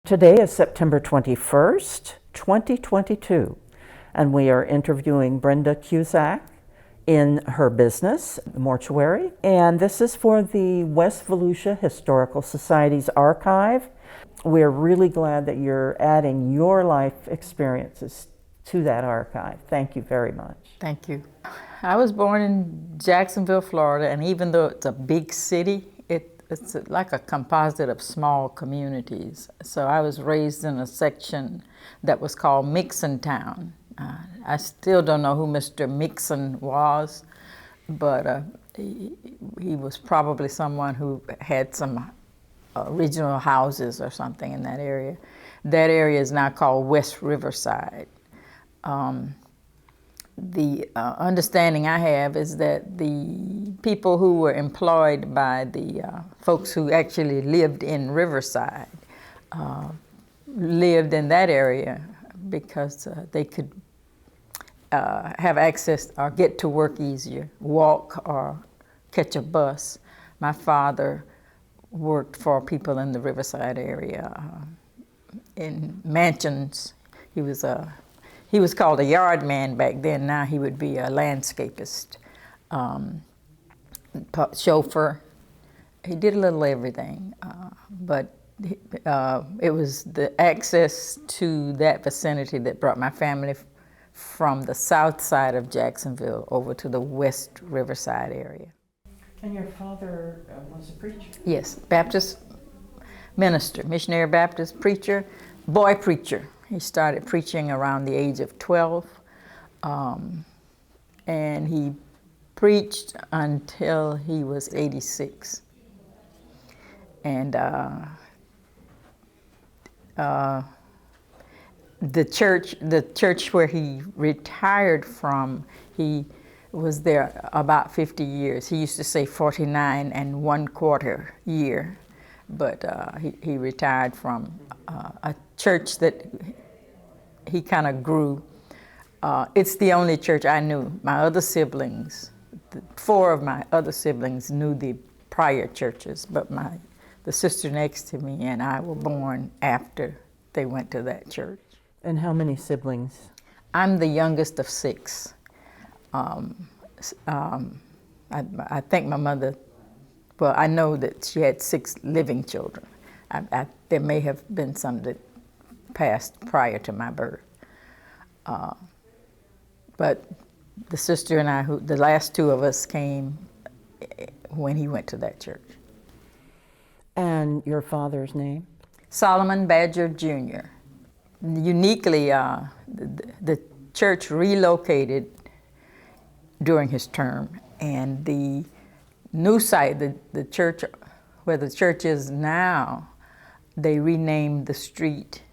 Today is September 21st, 2022, and we are interviewing Brenda Cusack in her business, Mortuary, and this is for the West Volusia Historical Society's archive. We're really glad that you're adding your life experiences to that archive. Thank you very much. Thank you. I was born in Jacksonville, Florida, and even though it's a big city, it's like a composite of small communities. So I was raised in a section that was called Mixon Town. I still don't know who Mr. Mixon was, but he was probably someone who had some original houses or something in that area. That area is now called West Riverside. The understanding I have is that the people who were employed by the folks who actually lived in Riverside lived in that area because they could have access or get to work easier, walk or catch a bus. My father worked for people in the Riverside area in mansions. He was called a yard man back then. Now he would be a landscapist, chauffeur. He did a little everything, but it was the access to that vicinity that brought my family from the south side of Jacksonville over to the West Riverside area. And your father was a preacher? Yes, Baptist minister, missionary Baptist preacher, boy preacher. He started preaching around the age of 12, and he preached until he was 86. And the church where he retired from, he was there about 50 years. He used to say 49 1/4 year, but he retired from a church that he kind of grew. It's the only church I knew. My other siblings, 4 of my other siblings knew the prior churches, but the sister next to me and I were born after they went to that church. And how many siblings? I'm the youngest of 6. I think my mother, well, I know that she had 6 living children. There may have been some that passed prior to my birth. But the sister and I, the last 2 of us came when he went to that church. And your father's name? Solomon Badger Jr. Uniquely, the church relocated during his term, and the new site, the church where the church is now, they renamed the street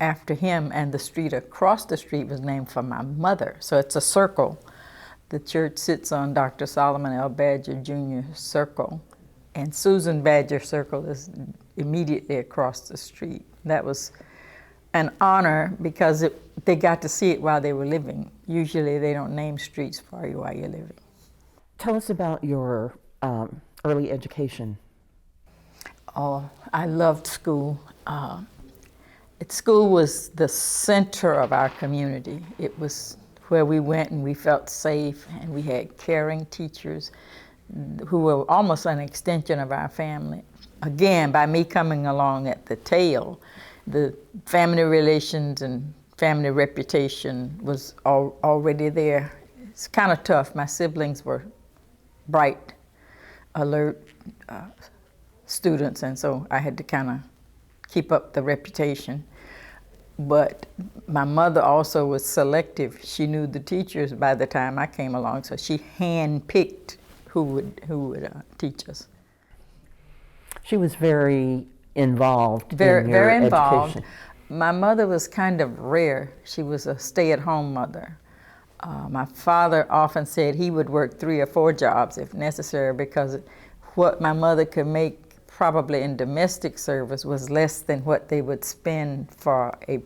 after him, and the street across the street was named for my mother. So it's a circle. The church sits on Dr. Solomon L. Badger Jr. Circle, and Susan Badger Circle is immediately across the street. That was an honor because they got to see it while they were living. Usually they don't name streets for you while you're living. Tell us about your early education. Oh, I loved school. School was the center of our community. It was where we went and we felt safe, and we had caring teachers who were almost an extension of our family. Again, by me coming along at the tail, the family relations and family reputation was already there. It's kind of tough. My siblings were bright, alert students, and so I had to kind of keep up the reputation. But my mother also was selective. She knew the teachers by the time I came along, so she hand-picked who would teach us. She was very involved in very your involved. education. My mother was kind of rare. She was a stay-at-home mother. My father often said he would work 3 or 4 jobs if necessary, because what my mother could make probably in domestic service was less than what they would spend for a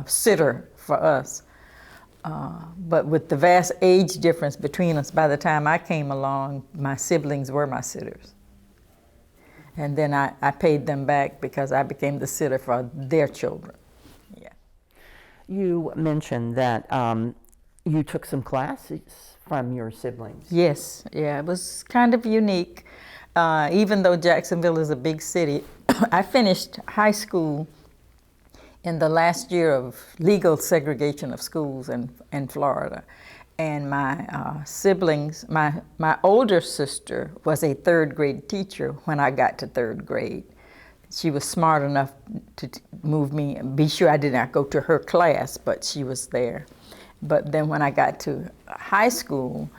sitter for us. But with the vast age difference between us, by the time I came along, my siblings were my sitters. And then I paid them back because I became the sitter for their children. Yeah. You mentioned that you took some classes from your siblings. Yes, yeah, it was kind of unique. Even though Jacksonville is a big city, I finished high school in the last year of legal segregation of schools in Florida. And my siblings, my older sister was a third grade teacher when I got to third grade. She was smart enough to move me, be sure I did not go to her class, but she was there. But then when I got to high school,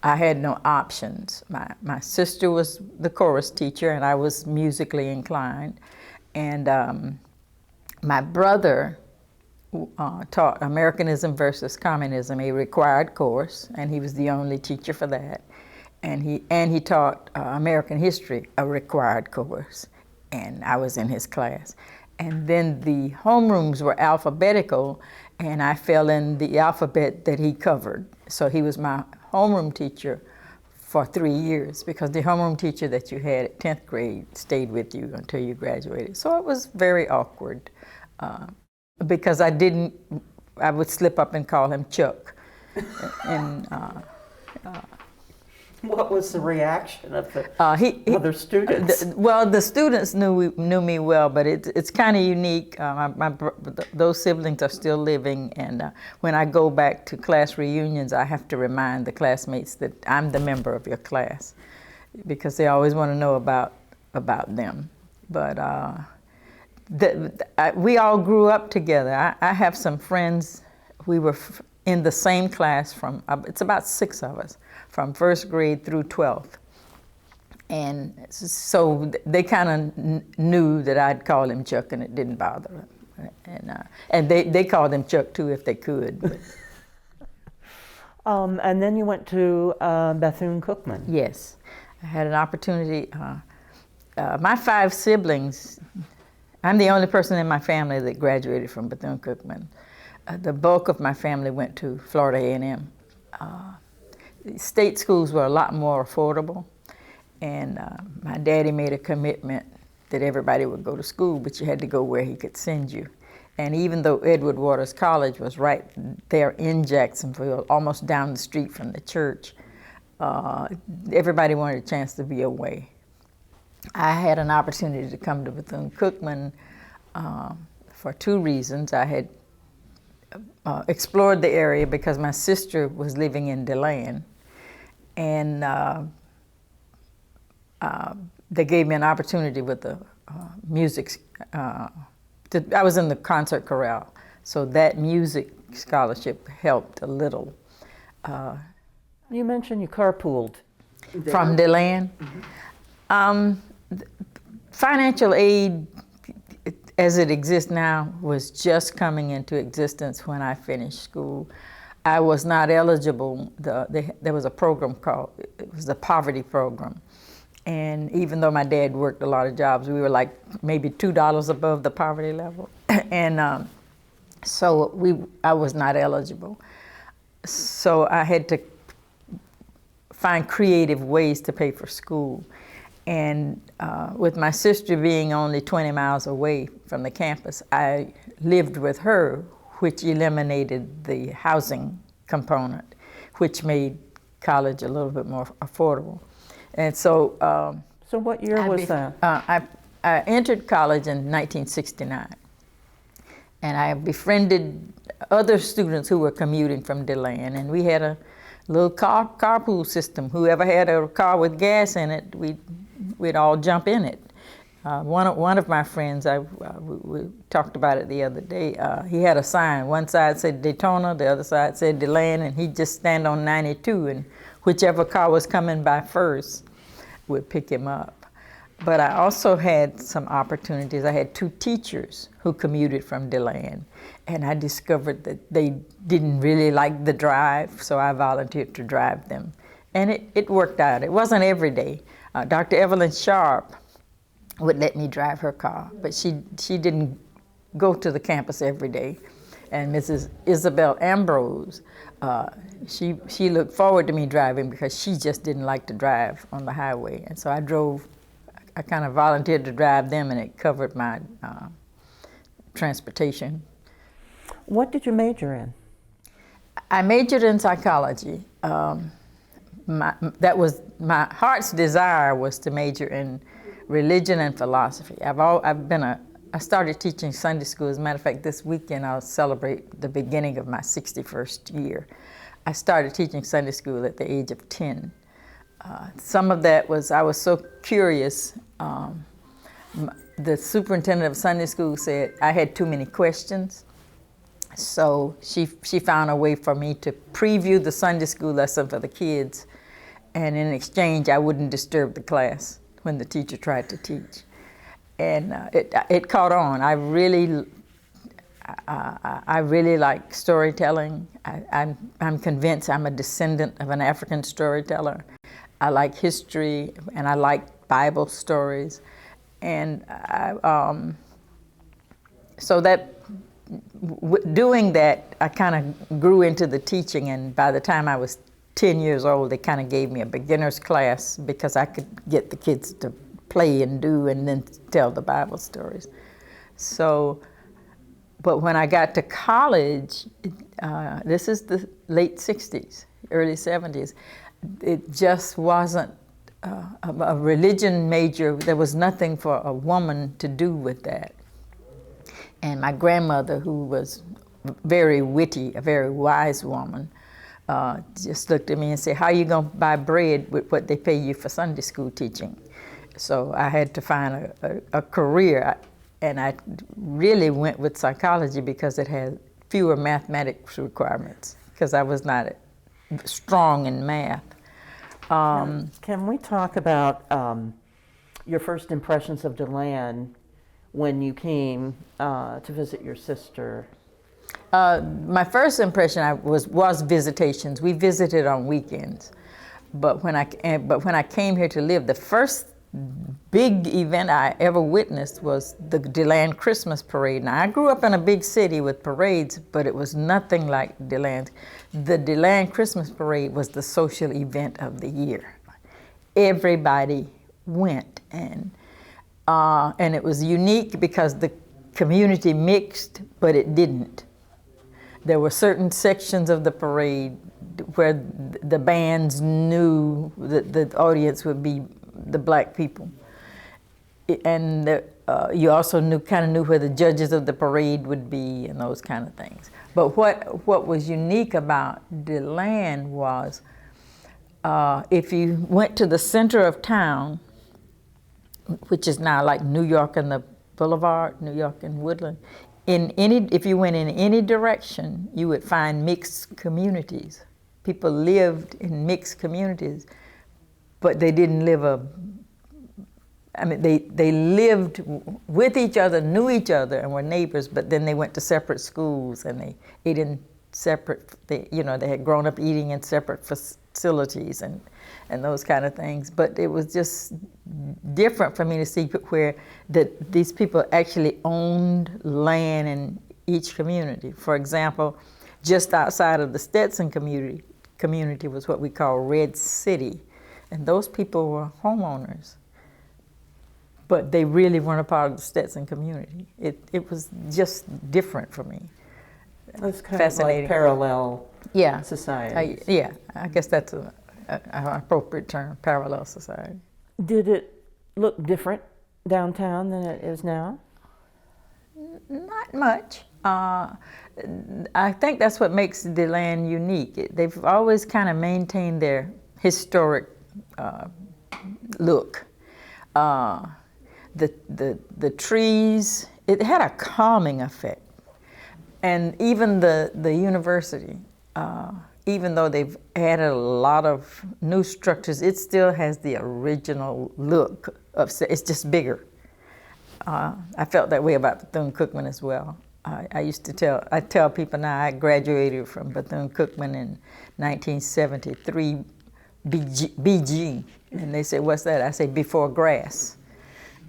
I had no options. My sister was the chorus teacher and I was musically inclined. And my brother taught Americanism versus Communism, a required course, and he was the only teacher for that. And he taught American history, a required course, and I was in his class. And then the homerooms were alphabetical, and I fell in the alphabet that he covered. So he was my homeroom teacher for 3 years, because the homeroom teacher that you had at 10th grade stayed with you until you graduated. So it was very awkward. Because I would slip up and call him Chuck. And What was the reaction of the other students? The students knew me well, but it's kind of unique. Those siblings are still living, and when I go back to class reunions, I have to remind the classmates that I'm the member of your class, because they always want to know about them. But we all grew up together. I have some friends. We were in the same class from, it's about 6 of us, from 1st grade through 12th. And so they kind of knew that I'd call him Chuck, and it didn't bother them. And they called him Chuck too if they could. And then you went to Bethune Cookman. Yes, I had an opportunity. My 5 siblings, I'm the only person in my family that graduated from Bethune Cookman. The bulk of my family went to Florida A&M. State schools were a lot more affordable, and my daddy made a commitment that everybody would go to school, but you had to go where he could send you. And even though Edward Waters College was right there in Jacksonville, almost down the street from the church, everybody wanted a chance to be away. I had an opportunity to come to Bethune Cookman for 2 reasons. I had explored the area because my sister was living in DeLand, and they gave me an opportunity with the music. I was in the concert chorale, so that music scholarship helped a little. You mentioned you carpooled. From DeLand. Financial aid, as it exists now, was just coming into existence when I finished school. I was not eligible. There was a program called, it was the poverty program. And even though my dad worked a lot of jobs, we were like maybe $2 above the poverty level. And so I was not eligible. So I had to find creative ways to pay for school. And with my sister being only 20 miles away from the campus, I lived with her, which eliminated the housing component, which made college a little bit more affordable. And so... so what year was that? I entered college in 1969. And I befriended other students who were commuting from DeLand, and we had a little carpool system. Whoever had a car with gas in it, we'd all jump in it. One of my friends, we talked about it the other day, he had a sign. One side said Daytona, the other side said DeLand, and he'd just stand on 92, and whichever car was coming by first would pick him up. But I also had some opportunities. I had 2 teachers who commuted from DeLand, and I discovered that they didn't really like the drive, so I volunteered to drive them. And it worked out. It wasn't every day. Dr. Evelyn Sharp would let me drive her car, but she didn't go to the campus every day. And Mrs. Isabel Ambrose, she looked forward to me driving because she just didn't like to drive on the highway. And so I drove I kind of volunteered to drive them, and it covered my transportation. What did you major in? I majored in psychology. That was my heart's desire, was to major in religion and philosophy. I started teaching Sunday school. As a matter of fact, this weekend I'll celebrate the beginning of my 61st year. I started teaching Sunday school at the age of 10. Some of that was I was so curious. The superintendent of Sunday school said I had too many questions. So she found a way for me to preview the Sunday school lesson for the kids, and in exchange I wouldn't disturb the class when the teacher tried to teach. And it caught on. I really like storytelling. I'm convinced I'm a descendant of an African storyteller. I like history, and I like Bible stories. And so that doing that, I kind of grew into the teaching, and by the time I was 10 years old, they kind of gave me a beginner's class because I could get the kids to play and do and then tell the Bible stories. So, but when I got to college, this is the late 60s, early 70s, it just wasn't a religion major. There was nothing for a woman to do with that. And my grandmother, who was very witty, a very wise woman, just looked at me and said, "How are you going to buy bread with what they pay you for Sunday school teaching?" So I had to find a career, and I really went with psychology because it had fewer mathematics requirements, because I was not strong in math. Can we talk about your first impressions of DeLand when you came to visit your sister? My first impression was visitations. We visited on weekends, but when I came here to live, the first big event I ever witnessed was the DeLand Christmas parade. Now, I grew up in a big city with parades, but it was nothing like DeLand. The DeLand Christmas parade was the social event of the year. Everybody went, and it was unique because the community mixed, but it didn't. There were certain sections of the parade where the bands knew that the audience would be the black people, and you also kind of knew where the judges of the parade would be and those kind of things. But what was unique about DeLand was if you went to the center of town, which is now like New York and the Boulevard, New York and Woodland, if you went in any direction, you would find mixed communities. People lived in mixed communities, but they didn't live they lived with each other, knew each other, and were neighbors, but then they went to separate schools, and they ate in separate, they had grown up eating in separate facilities and those kind of things. But it was just different for me to see where these people actually owned land in each community. For example, just outside of the Stetson community was what we call Red City. And those people were homeowners, but they really weren't a part of the Stetson community. It was just different for me. It's kind Fascinating. of like parallel society. Yeah, I guess that's an appropriate term, parallel society. Did it look different downtown than it is now? Not much. I think that's what makes DeLand unique. They've always kind of maintained their historic look. The trees, it had a calming effect. And even the university, even though they've added a lot of new structures, it still has the original look it's just bigger. I felt that way about Bethune Cookman as well. I tell people now I graduated from Bethune Cookman in 1973 BG, and they say, "What's that?" I say, "Before grass,"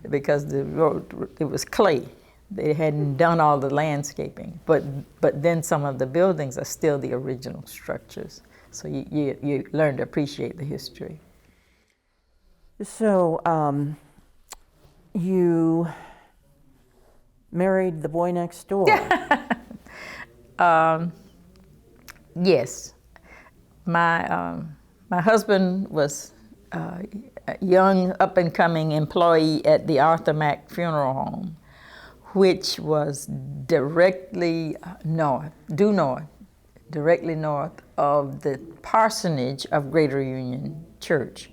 because the road, it was clay. They hadn't done all the landscaping, but then some of the buildings are still the original structures. So you learn to appreciate the history. So You married the boy next door. Yes. My husband was a young, up-and-coming employee at the Arthur Mack funeral home, which was directly directly north of the parsonage of Greater Union Church.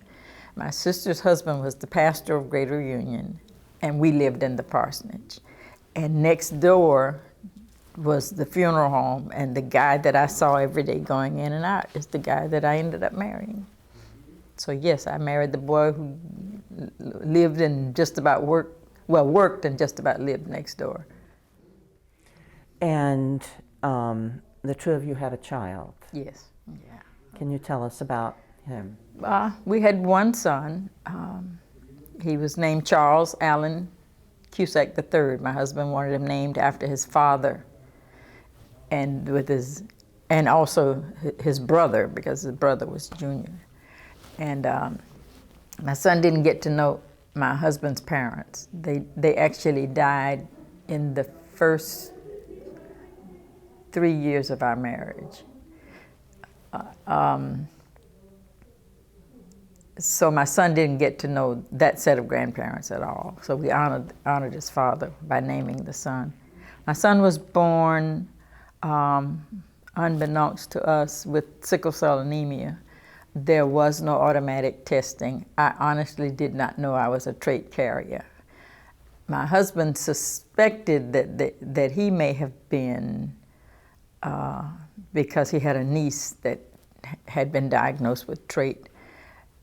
My sister's husband was the pastor of Greater Union, and we lived in the parsonage. And next door was the funeral home, and the guy that I saw every day going in and out is the guy that I ended up marrying. So yes, I married the boy who lived and just about worked and just about lived next door. And the two of you had a child. Yes. Yeah. Can you tell us about him? We had one son. He was named Charles Allen Cusack III. My husband wanted him named after his father, and also his brother, because his brother was junior. And my son didn't get to know my husband's parents. They actually died in the first 3 years of our marriage. So my son didn't get to know that set of grandparents at all. So we honored his father by naming the son. My son was born, unbeknownst to us, with sickle cell anemia. There was no automatic testing. I honestly did not know I was a trait carrier. My husband suspected that he may have been because he had a niece that had been diagnosed with trait.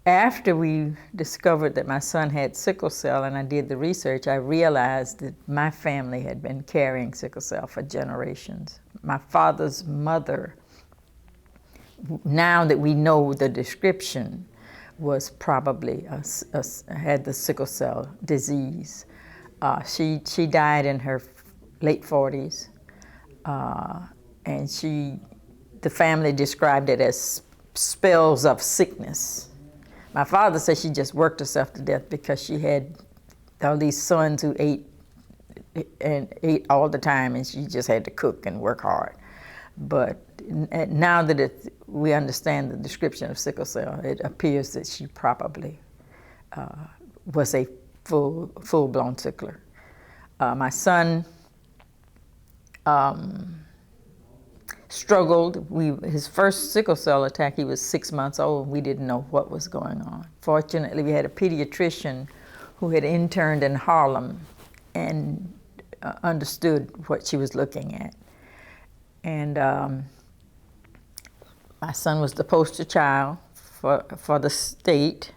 After we discovered that my son had sickle cell and I did the research, I realized that my family had been carrying sickle cell for generations. My father's mother, now that we know the description, was probably had the sickle cell disease. She died in her late 40s, and the family described it as spells of sickness. My father said she just worked herself to death because she had all these sons who ate all the time, and she just had to cook and work hard. But now that we understand the description of sickle cell, it appears that she probably was a full-blown sickler. My son struggled. His first sickle cell attack, he was 6 months old. We didn't know what was going on. Fortunately, we had a pediatrician who had interned in Harlem and understood what she was looking at. And my son was the poster child for the state,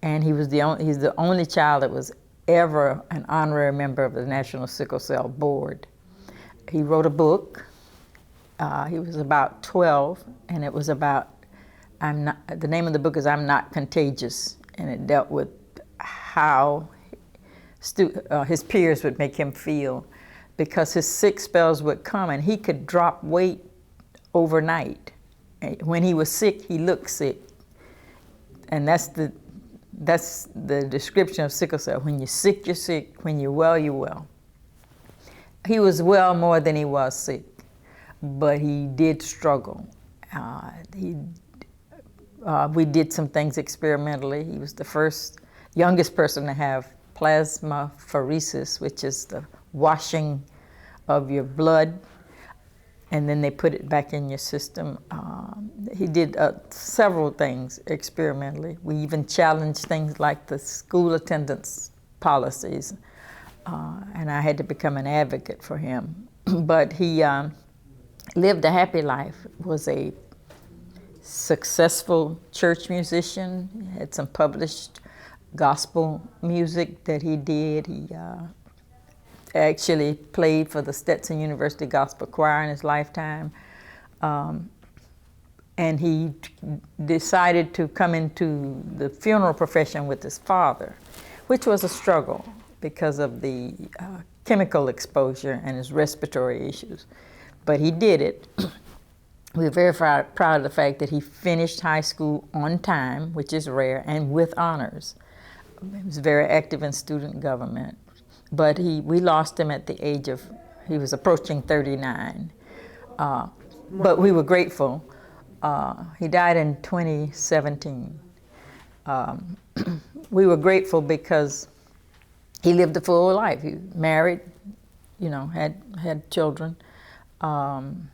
and he's the only child that was ever an honorary member of the National Sickle Cell Board. He wrote a book. He was about 12, and it was about, the name of the book is I'm Not Contagious, and it dealt with how his peers would make him feel, because his sick spells would come and he could drop weight overnight. When he was sick, he looked sick. And that's the description of sickle cell. When you're sick, you're sick. When you're well, you're well. He was well more than he was sick, but he did struggle. We did some things experimentally. He was the youngest person to have plasmapheresis, which is the washing of your blood, and then they put it back in your system. He did several things experimentally. We even challenged things like the school attendance policies, and I had to become an advocate for him. But he lived a happy life, was a successful church musician. He had some published gospel music that he did. He actually played for the Stetson University Gospel Choir in his lifetime. And he decided to come into the funeral profession with his father, which was a struggle because of the chemical exposure and his respiratory issues. But he did it. We were very proud of the fact that he finished high school on time, which is rare, and with honors. He was very active in student government, but we lost him at the age of, he was approaching 39. But we were grateful. He died in 2017. We were grateful because he lived a full life. He married, had children. And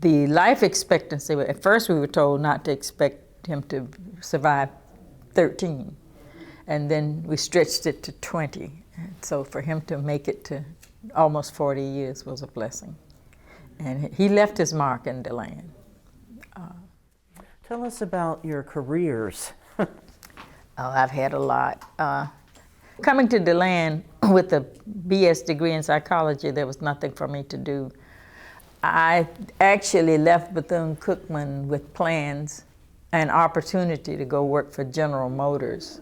the life expectancy, at first we were told not to expect him to survive 13. And then we stretched it to 20. And so for him to make it to almost 40 years was a blessing. And he left his mark in DeLand. Tell us about your careers. Oh, I've had a lot. Coming to DeLand with a BS degree in psychology, there was nothing for me to do. I actually left Bethune Cookman with plans and opportunity to go work for General Motors.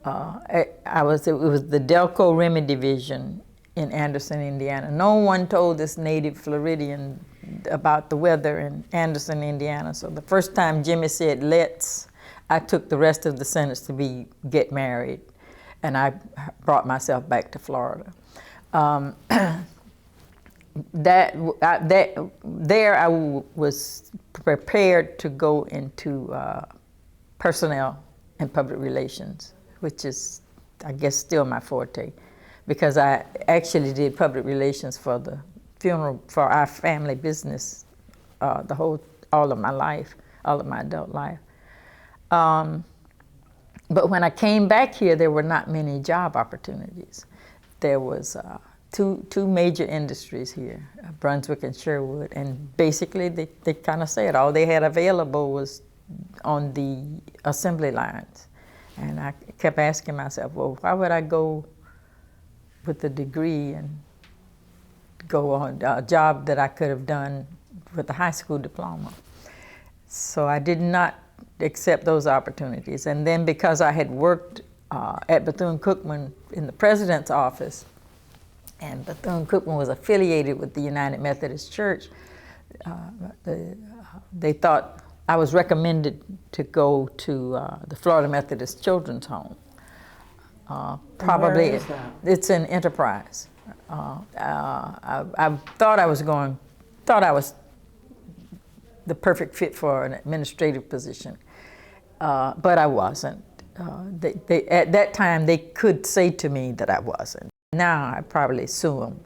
It was the Delco Remy division in Anderson, Indiana. No one told this native Floridian about the weather in Anderson, Indiana. So the first time Jimmy said, let's, I took the rest of the sentence to get married. And I brought myself back to Florida. There I was prepared to go into personnel and public relations, which is, I guess, still my forte, because I actually did public relations for the funeral, for our family business, all of my life, all of my adult life. But when I came back here, there were not many job opportunities. There was two major industries here, Brunswick and Sherwood, and basically they kind of said all they had available was on the assembly lines. And I kept asking myself, well, why would I go with a degree and go on a job that I could have done with a high school diploma? So I did not accept those opportunities. And then because I had worked at Bethune Cookman in the president's office, and Bethune Cookman was affiliated with the United Methodist Church, they thought I was recommended to go to the Florida Methodist Children's Home. Probably where is that? It's in Enterprise. I thought I was the perfect fit for an administrative position, but I wasn't. At that time, they could say to me that I wasn't. Now I probably sue them,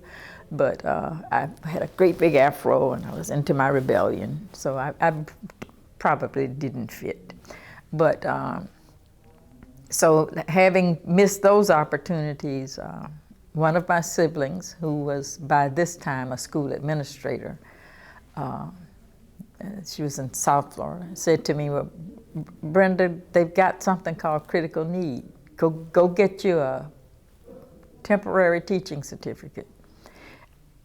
but I had a great big afro and I was into my rebellion, so I probably didn't fit. But so having missed those opportunities, one of my siblings, who was by this time a school administrator, she was in South Florida, said to me, well, Brenda, they've got something called critical need. Go get you a temporary teaching certificate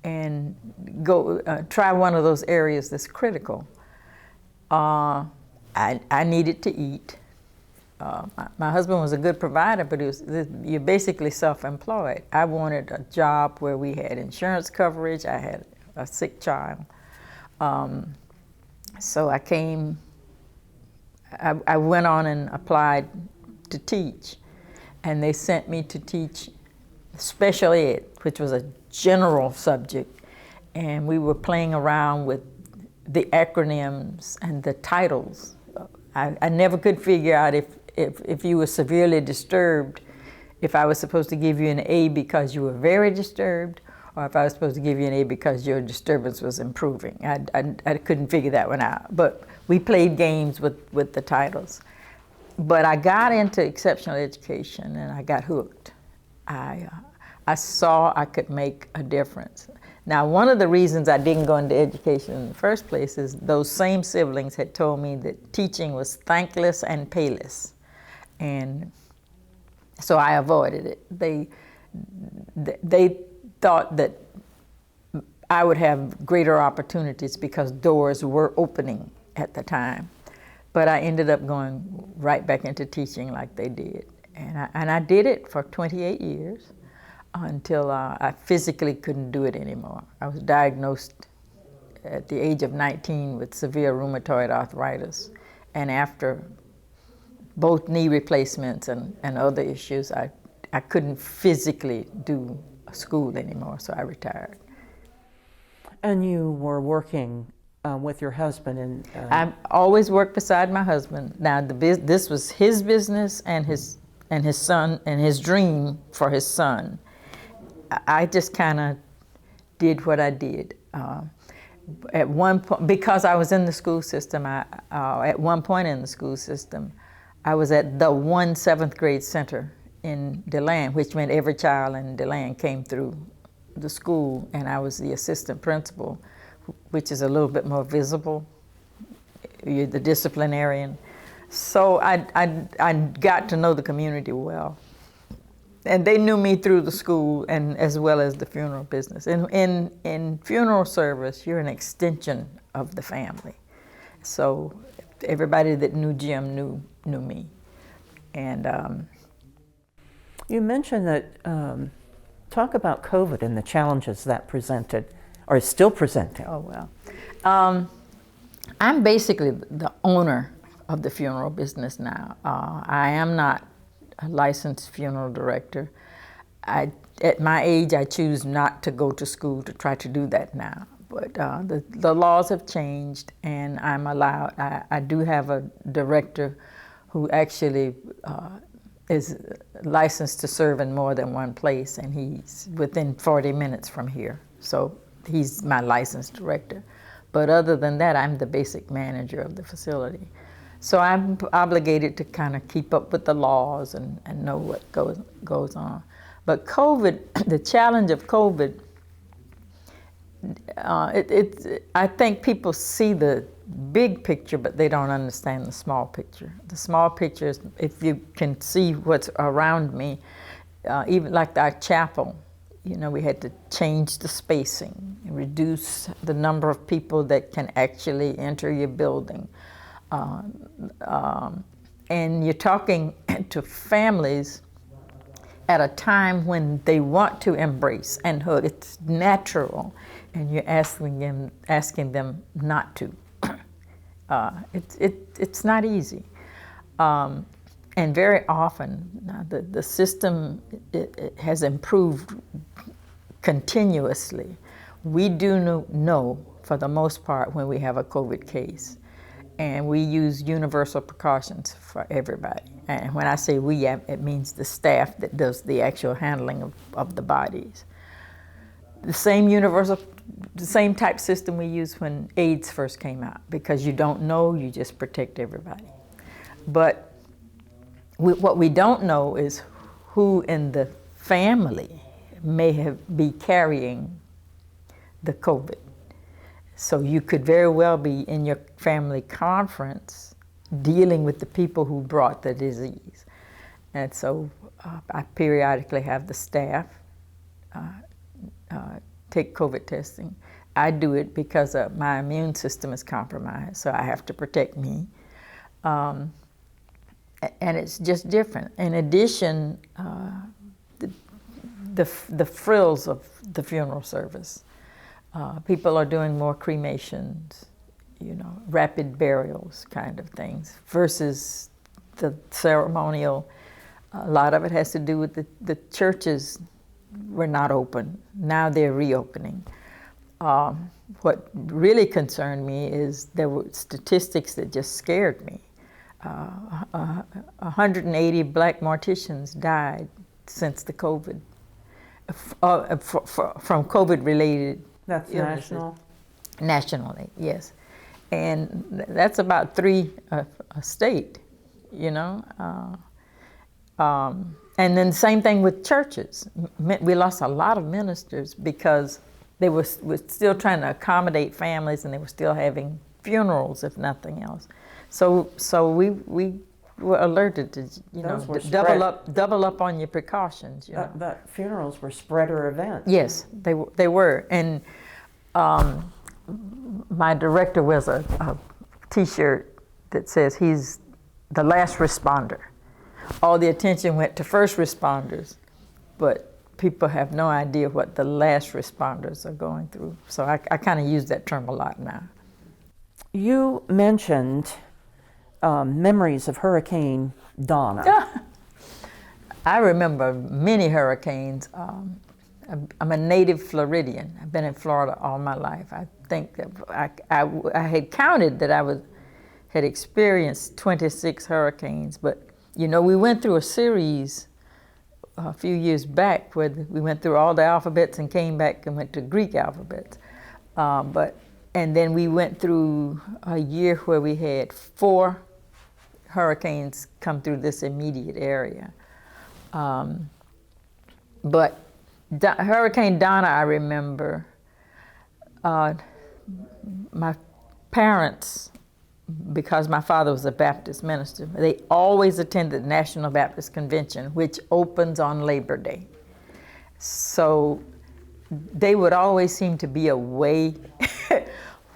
and go try one of those areas that's critical. I needed to eat. My husband was a good provider, but you're basically self-employed. I wanted a job where we had insurance coverage. I had a sick child. So I went on and applied to teach, and they sent me to teach special ed, which was a general subject, and we were playing around with the acronyms and the titles. I never could figure out if you were severely disturbed, if I was supposed to give you an A because you were very disturbed, or if I was supposed to give you an A because your disturbance was improving. I couldn't figure that one out. But we played games with the titles. But I got into exceptional education and I got hooked. I saw I could make a difference. Now, one of the reasons I didn't go into education in the first place is those same siblings had told me that teaching was thankless and payless. And so I avoided it. They thought that I would have greater opportunities because doors were opening at the time. But I ended up going right back into teaching like they did. And I did it for 28 years until I physically couldn't do it anymore. I was diagnosed at the age of 19 with severe rheumatoid arthritis. And after both knee replacements and other issues, I couldn't physically do school anymore, so I retired. And you were working with your husband in... I always worked beside my husband. Now, this was his business and his son, and his dream for his son. I just kind of did what I did. At one point, because I was in the school system, at one point in the school system, I was at the one 7th grade center in DeLand, which meant every child in DeLand came through the school, and I was the assistant principal, which is a little bit more visible. You're the disciplinarian. So I got to know the community well. And they knew me through the school and as well as the funeral business. In funeral service, you're an extension of the family. So everybody that knew Jim knew me. And you mentioned that, talk about COVID and the challenges that presented, or is still presenting. Oh, well. I'm basically the owner of the funeral business now. I am not a licensed funeral director. At my age, I choose not to go to school to try to do that now. But the laws have changed, and I'm allowed. I do have a director who actually is licensed to serve in more than one place, and he's within 40 minutes from here. So he's my licensed director. But other than that, I'm the basic manager of the facility. So I'm obligated to kind of keep up with the laws and know what goes on. But COVID, the challenge of COVID, I think people see the big picture, but they don't understand the small picture. The small picture is, if you can see what's around me, even like our chapel, you know, we had to change the spacing, reduce the number of people that can actually enter your building. And you're talking to families at a time when they want to embrace and hug. It's natural, and you're asking them not to. It's not easy. And very often, the system it has improved continuously. We do know, for the most part, when we have a COVID case. And we use universal precautions for everybody. And when I say we, it means the staff that does the actual handling of the bodies. The same type system we used when AIDS first came out, because you don't know, you just protect everybody. But what we don't know is who in the family may be carrying the COVID. So you could very well be in your family conference dealing with the people who brought the disease. And so I periodically have the staff take COVID testing. I do it because my immune system is compromised, so I have to protect me. And it's just different. In addition, the frills of the funeral service. People are doing more cremations, you know, rapid burials kind of things, versus the ceremonial. A lot of it has to do with the churches were not open. Now they're reopening. What really concerned me is there were statistics that just scared me. 180 black morticians died since the COVID, from COVID-related. That's illnesses. national? Nationally, yes. And that's about 3 a state, you know. And then same thing with churches. We lost a lot of ministers because they were still trying to accommodate families, and they were still having funerals, if nothing else. So we were alerted to, you know, double up on your precautions. You know? That funerals were spreader events. Yes, they were. And my director wears a T-shirt that says he's the last responder. All the attention went to first responders, but people have no idea what the last responders are going through. So I kind of use that term a lot now. You mentioned memories of Hurricane Donna? I remember many hurricanes. I'm a native Floridian. I've been in Florida all my life. I think that I had counted that had experienced 26 hurricanes, but you know, we went through a series a few years back where we went through all the alphabets and came back and went to Greek alphabets. And then we went through a year where we had 4 hurricanes come through this immediate area. But Hurricane Donna, I remember, my parents, because my father was a Baptist minister, they always attended the National Baptist Convention, which opens on Labor Day. So they would always seem to be away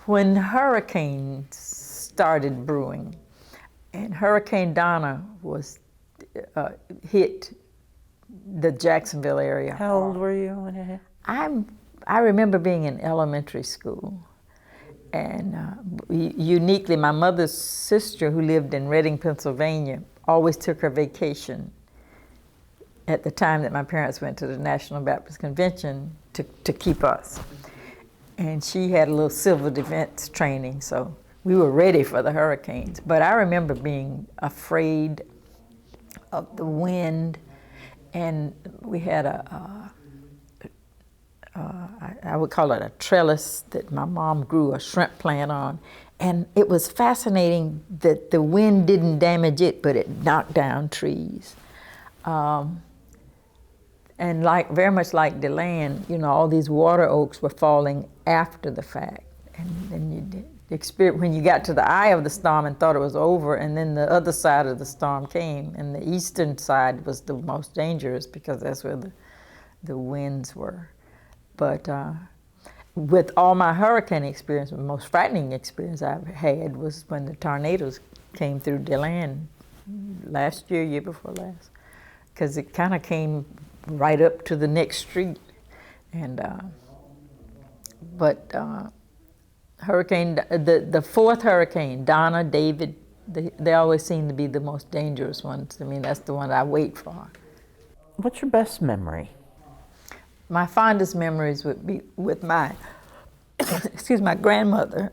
when hurricanes started brewing. And Hurricane Donna was hit the Jacksonville area. How old were you when it hit? I remember being in elementary school. And uniquely, my mother's sister, who lived in Reading, Pennsylvania, always took her vacation at the time that my parents went to the National Baptist Convention to keep us. And she had a little civil defense training, so we were ready for the hurricanes. But I remember being afraid of the wind, and we had I would call it a trellis that my mom grew a shrimp plant on. And it was fascinating that the wind didn't damage it, but it knocked down trees. And very much like DeLand, you know, all these water oaks were falling after the fact. And then when you got to the eye of the storm and thought it was over, and then the other side of the storm came, and the eastern side was the most dangerous because that's where the winds were. But with all my hurricane experience, the most frightening experience I've had was when the tornadoes came through DeLand last year before last, because it kind of came right up to the next street. And the 4th hurricane, Donna, David, they always seem to be the most dangerous ones. I mean, that's the one I wait for. What's your best memory? My fondest memories would be with my grandmother,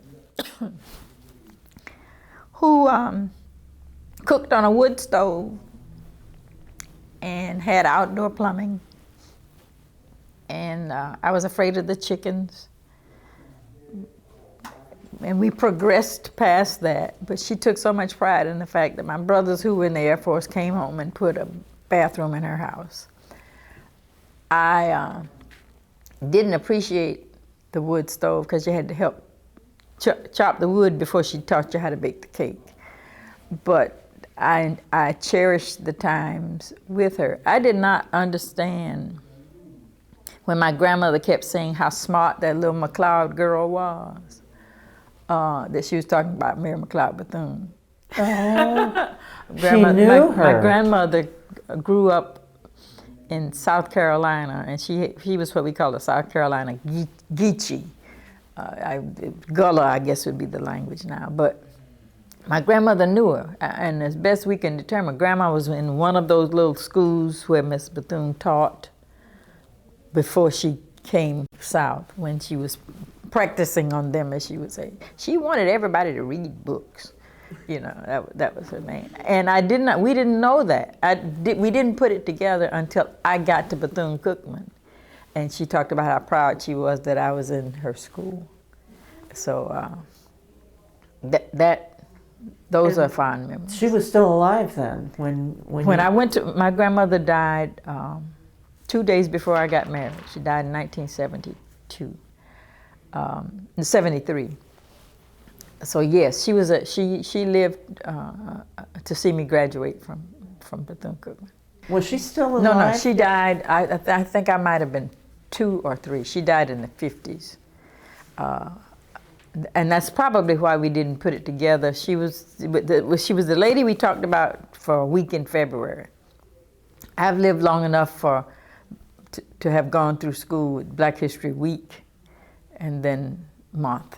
who cooked on a wood stove and had outdoor plumbing. And I was afraid of the chickens. And we progressed past that, but she took so much pride in the fact that my brothers who were in the Air Force came home and put a bathroom in her house. I didn't appreciate the wood stove because you had to help chop the wood before she taught you how to bake the cake. But I cherished the times with her. I did not understand when my grandmother kept saying how smart that little McLeod girl was, that she was talking about Mary McLeod Bethune. Oh, she knew her. My grandmother grew up in South Carolina, and she was what we call a South Carolina Geechee. Gullah, I guess, would be the language now. But my grandmother knew her, and as best we can determine, Grandma was in one of those little schools where Miss Bethune taught before she came south, when she was practicing on them, as she would say. She wanted everybody to read books. You know, that was her name. And we didn't know that. We didn't put it together until I got to Bethune Cookman. And she talked about how proud she was that I was in her school. So those are fond memories. She was still alive then when I went to, my grandmother died 2 days before I got married. She died in 1972, 73. So yes, she lived to see me graduate from Bethune Cookman. Was she still alive? No, she died. I think I might have been 2 or 3. She died in the 50s, and that's probably why we didn't put it together. She was the lady we talked about for a week in February. I've lived long enough to have gone through school with Black History Week, and then month.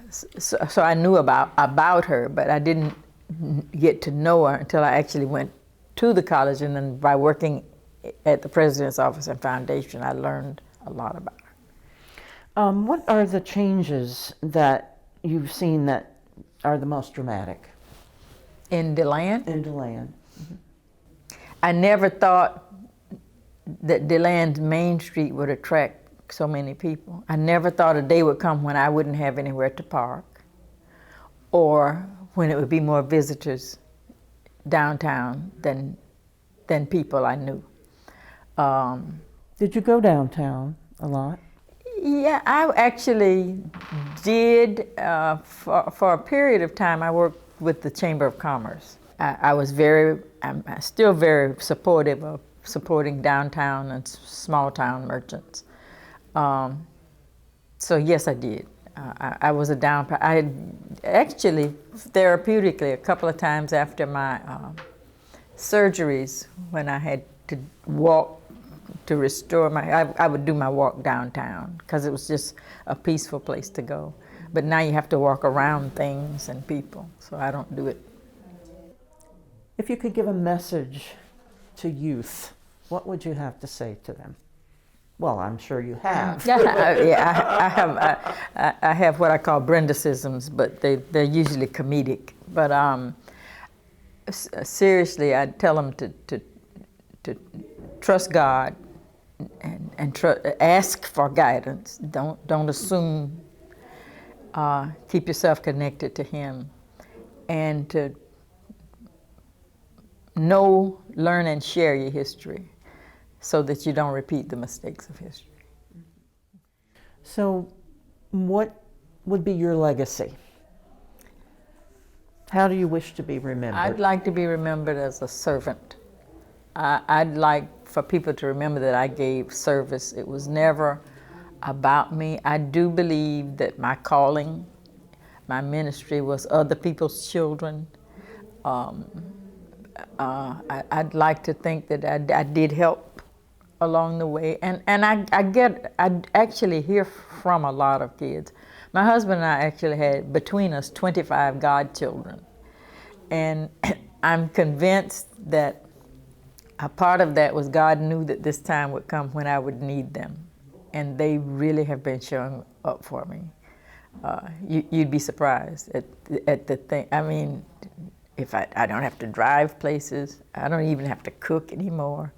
So I knew about her, but I didn't get to know her until I actually went to the college, and then by working at the president's office and foundation, I learned a lot about her. What are the changes that you've seen that are the most dramatic? In DeLand? In DeLand. I never thought that DeLand's Main Street would attract so many people. I never thought a day would come when I wouldn't have anywhere to park, or when it would be more visitors downtown than people I knew. Did you go downtown a lot? Yeah, I actually did. For a period of time, I worked with the Chamber of Commerce. I'm still very supportive of supporting downtown and small town merchants. So yes, I did. I was I had actually therapeutically a couple of times after my surgeries, when I had to walk to restore I would do my walk downtown because it was just a peaceful place to go. But now you have to walk around things and people, so I don't do it. If you could give a message to youth, what would you have to say to them? Well, I'm sure you have. I have what I call Brenda-isms, but they're usually comedic. But seriously, I'd tell them to trust God and ask for guidance. Don't assume. Keep yourself connected to Him, and to know, learn, and share your history, so that you don't repeat the mistakes of history. So, what would be your legacy? How do you wish to be remembered? I'd like to be remembered as a servant. I'd like for people to remember that I gave service. It was never about me. I do believe that my calling, my ministry was other people's children. I'd like to think that I did help along the way, and I actually hear from a lot of kids. My husband and I actually had between us 25 godchildren, and I'm convinced that a part of that was God knew that this time would come when I would need them, and they really have been showing up for me. You'd be surprised at the thing. I mean, if I don't have to drive places, I don't even have to cook anymore.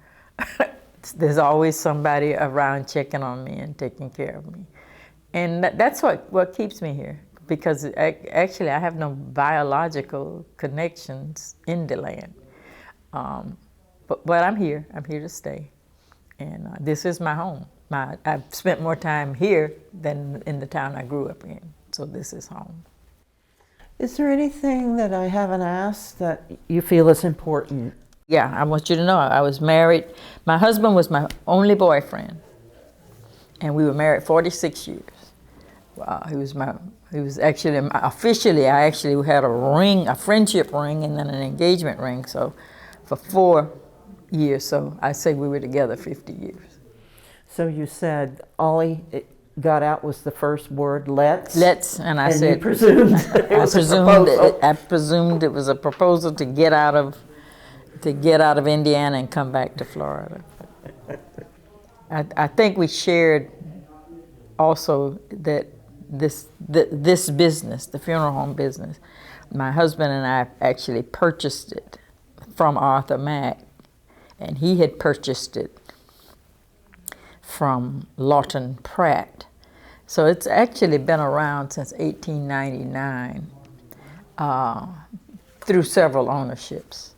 There's always somebody around checking on me and taking care of me. And that's what keeps me here, because actually I have no biological connections in DeLand. But I'm here to stay. And this is my home. I've spent more time here than in the town I grew up in, so this is home. Is there anything that I haven't asked that you feel is important? Yeah, I want you to know I was married. My husband was my only boyfriend, and we were married 46 years. He was actually, officially, I actually had a ring, a friendship ring, and then an engagement ring, so for 4 years, so I say we were together 50 years. So you said Ollie got out was the first word, let's? Let's, and I said, you presumed I presumed it was a proposal to get out of Indiana and come back to Florida. I think we shared also that this business, the funeral home business, my husband and I actually purchased it from Arthur Mack, and he had purchased it from Lawton Pratt. So it's actually been around since 1899 through several ownerships.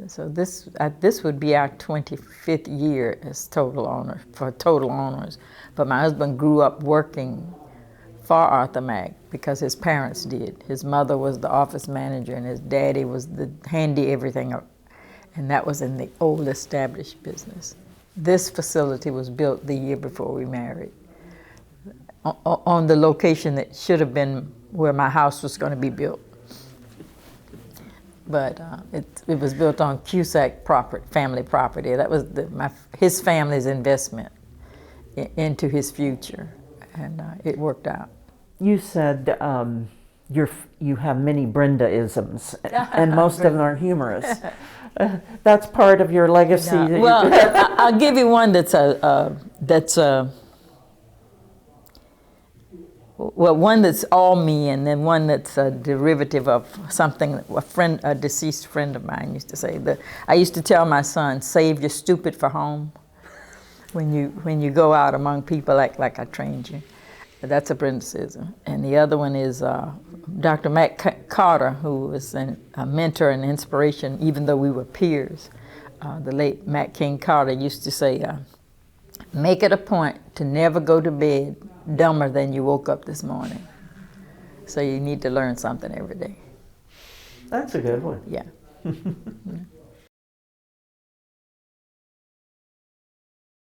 So this would be our 25th year as total owners. But my husband grew up working for Arthur Mack because his parents did. His mother was the office manager and his daddy was the handy everything up. And that was in the old established business. This facility was built the year before we married on the location that should have been where my house was going to be built. But it was built on Cusack family property. That was his family's investment into his future, and it worked out. You said you have many Brenda-isms, and most of them are humorous. That's part of your legacy. Yeah. Well, I'll give you one that's one that's all me, and then one that's a derivative of something a deceased friend of mine used to say. I used to tell my son, "Save your stupid for home." When you go out among people, like I trained you. That's a Brenda-ism. And the other one is Dr. Mack Carter, who was a mentor and inspiration, even though we were peers. The late Mack King Carter used to say, "Make it a point to never go to bed dumber than you woke up this morning." So you need to learn something every day. That's a good one. Yeah.